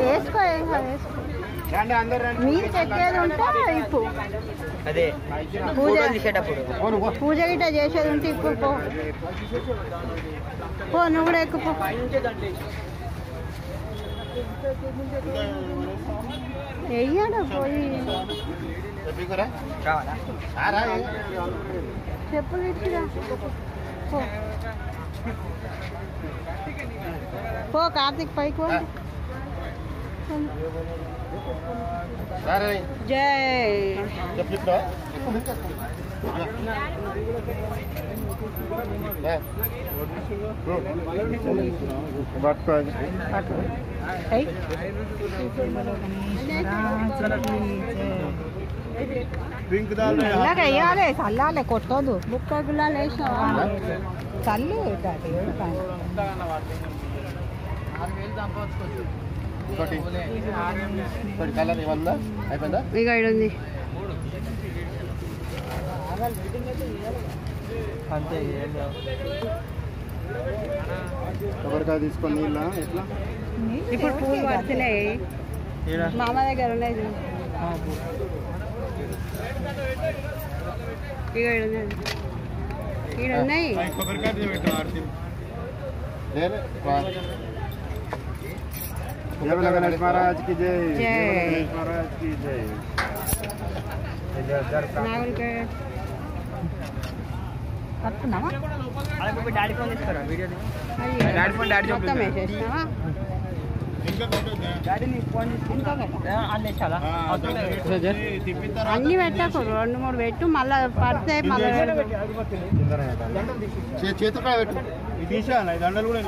వేసుకో మీరు చెక్కేది ఉంటే ఇప్పు అదే పూజ గిట్ట చేసేది ఉంటే ఇప్పు పో నువ్వు కూడా ఎక్కుపో వెయ్యాడు పోయి చెప్పులు ఇచ్చిరా పో కార్తీక్ పైకి జై మెల్లగా వేయాలి చల్లాలి కొట్టదు ముక్క గులాలు వేసావా చల్లి ఇక ఉంది కొబ్బరికాయ తీసుకొని నీళ్ళ ఎట్లా ఇప్పుడు పూలు పడుతున్నాయి మా అమ్మ దగ్గర ఉన్నాయి ఇక ఈడ ఉన్నాయి गणेश महाराज की जय गणेश महाराज की जय డాడీ ఫోన్ తీసుకురా వీడియో డాడీ ఫోన్ డాడీ మొత్తం వేసేసినావా అన్ని పెట్టకు 2-3 పెట్టు మళ్ళా పడితే మళ్ళీ చేతులు తీసేయాలి దండలు కూడా